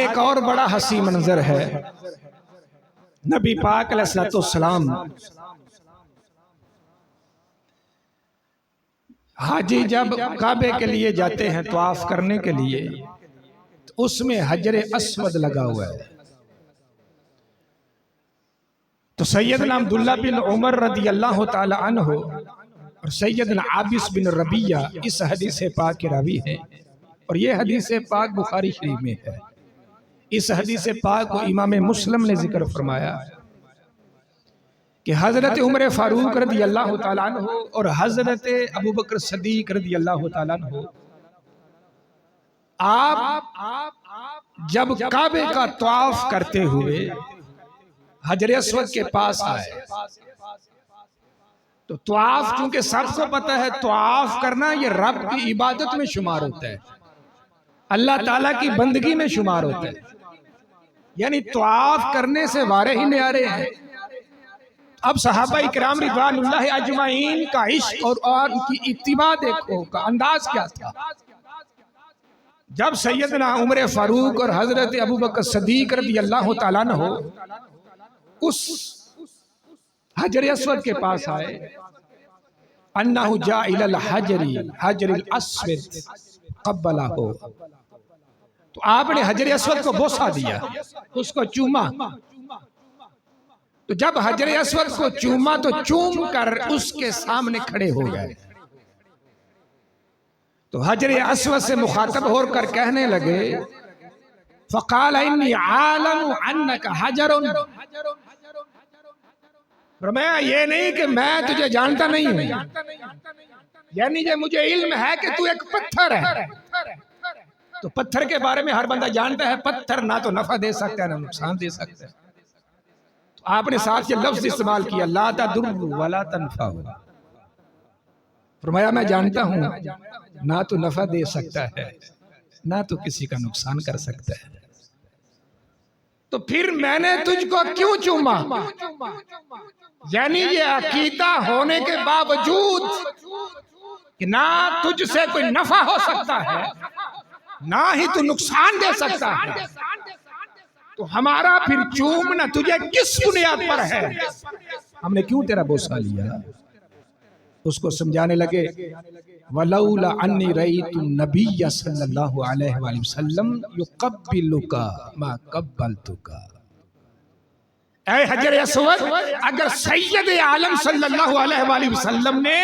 ایک اور بڑا حسین منظر ہے، نبی پاک علیہ الصلوۃ والسلام حاجی جب کعبے کے لیے جاتے ہیں طواف کرنے کے لیے، تو اس میں حجر اسود لگا ہوا ہے۔ تو سیدنا عبداللہ بن عمر رضی اللہ تعالی عنہ اور سیدنا عابس بن ربیہ اس حدیث پاک کے راوی ہیں، اور یہ حدیث پاک بخاری شریف میں ہے۔ اس حدیث پاک کو امام مسلم نے ذکر فرمایا کہ حضرت عمر فاروق رضی اللہ تعالیٰ عنہ اور حضرت ابوبکر صدیق رضی اللہ تعالیٰ عنہ آپ جب کعبے کا طواف کرتے ہوئے حجر اسود کے پاس آئے، تو طواف چونکہ سب کو پتہ ہے طواف کرنا یہ رب کی عبادت میں شمار ہوتا ہے، اللہ تعالیٰ کی بندگی میں شمار ہوتا ہے، یعنی طواف کرنے سے وارے ہی نیارے ہیں۔ اب صحابہ اکرام رضوان اللہ اجمعین کا عشق اور ان کی اتباع دیکھو کا انداز کیا تھا۔ جب سیدنا عمر فاروق اور حضرت ابوبکر صدیق رضی اللہ تعالیٰ عنہ اس حجر اسود کے پاس آئے، انہ جاء الی الحجر حجر الاسود قبلہ، تو آپ نے حجر اسود کو بوسہ دیا، اس کو چوما۔ تو جب حجر اسود کو چوما تو چوم کر اس کے سامنے کھڑے ہو گئے، تو حجر اسود سے مخاطب ہو کر کہنے لگے، فقال انی عالم انک حجر، فرمایا یہ نہیں کہ میں تجھے جانتا نہیں ہوں، یعنی یہ مجھے علم ہے کہ تو ایک پتھر ہے۔ تو پتھر کے بارے میں ہر بندہ جانتا ہے پتھر نہ تو نفع دے سکتا ہے نہ نقصان دے سکتا ہے، تو آپ نے ساتھ یہ لفظ استعمال کیا، لا تضر ولا تنفع، فرمایا میں جانتا ہوں نہ تو نفع دے سکتا ہے نہ تو کسی کا نقصان کر سکتا ہے، تو پھر میں نے تجھ کو کیوں چوما؟ یعنی یہ عقیدہ ہونے کے باوجود کہ نہ تجھ سے کوئی نفع ہو سکتا ہے نہ ہی تو نقصان دے سکتا ہے، تو ہمارا پھر چومنا تجھے کس بنیاد پر ہے؟ ہم نے کیوں تیرا بوسہ لیا؟ اس کو سمجھانے لگے، وَلَوْلَا أَنِّي رَأَيْتُ النَّبِيَّ صلی اللہ علیہ وآلہ وسلم يُقَبِّلُكَ مَا قَبَّلْتُكَ، اے حجر اسود، اگر سید عالم صلی اللہ علیہ وآلہ وسلم نے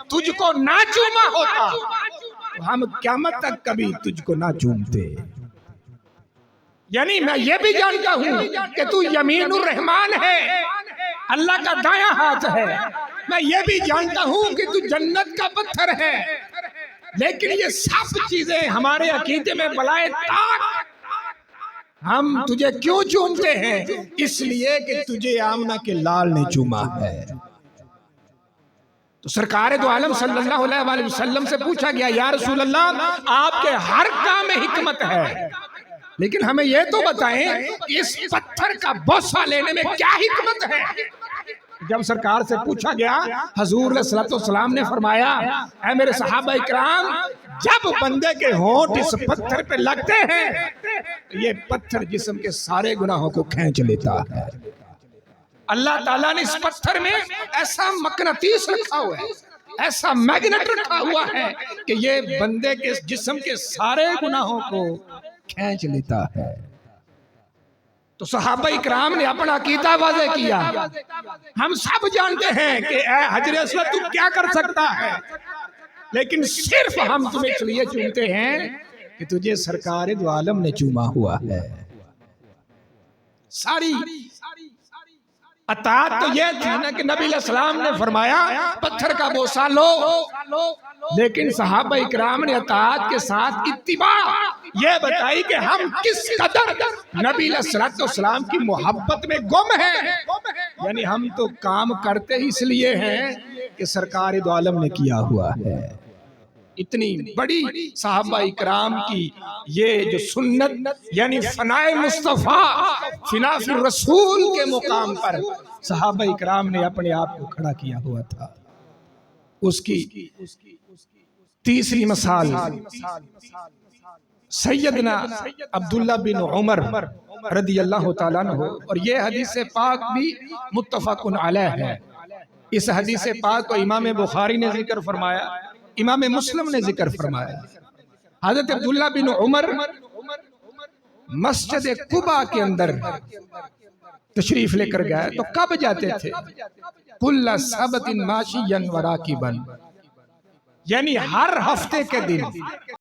تجھ کو نہ چوما ہوتا تو ہم قیامت تک کبھی تجھ کو نہ چومتے۔ یعنی میں یہ بھی جانتا ہوں کہ تو یمین الرحمن ہے، اللہ کا دایاں ہاتھ ہے، میں یہ بھی جانتا ہوں کہ تو جنت کا پتھر ہے، لیکن یہ سب چیزیں ہمارے عقیدے میں بلائے طاق، ہم تجھے کیوں چومتے ہیں؟ اس لیے کہ تجھے آمنہ کے لال نے چوما ہے۔ تو سرکار دو عالم صلی اللہ علیہ وآلہ وسلم سے پوچھا گیا، یا رسول اللہ آپ کے ہر کام میں حکمت ہے، لیکن ہمیں یہ تو بتائیں اس پتھر کا بوسہ لینے میں کیا حکمت ہے؟ جب سرکار سے پوچھا گیا، حضور علیہ السلام نے فرمایا، اے میرے صحابہ اکرام، جب بندے کے ہونٹ اس پتھر پہ لگتے ہیں یہ پتھر جسم کے سارے گناہوں کو کھینچ لیتا ہے۔ اللہ تعالیٰ نے اس پتھر میں ایسا مقناطیس رکھا ہوا ہے، ایسا میگنیٹ رکھا ہوا ہے کہ یہ بندے کے جسم کے سارے گناہوں کو کھینچ لیتا ہے۔ تو صحابہ اکرام نے اپنا عقیدہ واضح کیا، ہم سب جانتے ہیں کہ اے حجر اسود تو کیا کر سکتا ہے، لیکن صرف ہم تمہیں اس لیے چومتے ہیں کہ تجھے سرکار دو عالم نے چوما ہوا ہے۔ ساری اطاعت تو یہ تھی نا کہ نبی علیہ السلام نے فرمایا پتھر کا بوسہ لو، لیکن صحابہ اکرام نے اطاعت کے ساتھ اتباع یہ بتائی کہ ہم کس قدر نبی علیہ السلام کی محبت میں گم ہیں، یعنی ہم تو کام کرتے ہی اس لیے ہیں کہ سرکار دو عالم نے کیا ہوا ہے۔ اتنی بڑی صحابہ اکرام کی یہ جو سنت، یعنی فنائے مصطفیٰ فنا فی الرسول کے مقام پر صحابہ اکرام نے اپنے آپ کو کھڑا کیا ہوا تھا۔ اس کی تیسری مثال سیدنا عبداللہ بن عمر رضی اللہ تعالیٰ عنہ، اور یہ حدیث پاک بھی متفق علیہ ہے۔ اس حدیث پاک کو امام بخاری نے ذکر فرمایا، امام مسلم نے ذکر فرمایا۔ حضرت عبداللہ بن عمر مسجد قباء کے اندر تشریف لے کر گئے تو کب جاتے تھے؟ کل سبت ماشیا وراکبا، یعنی ہر ہفتے کے دن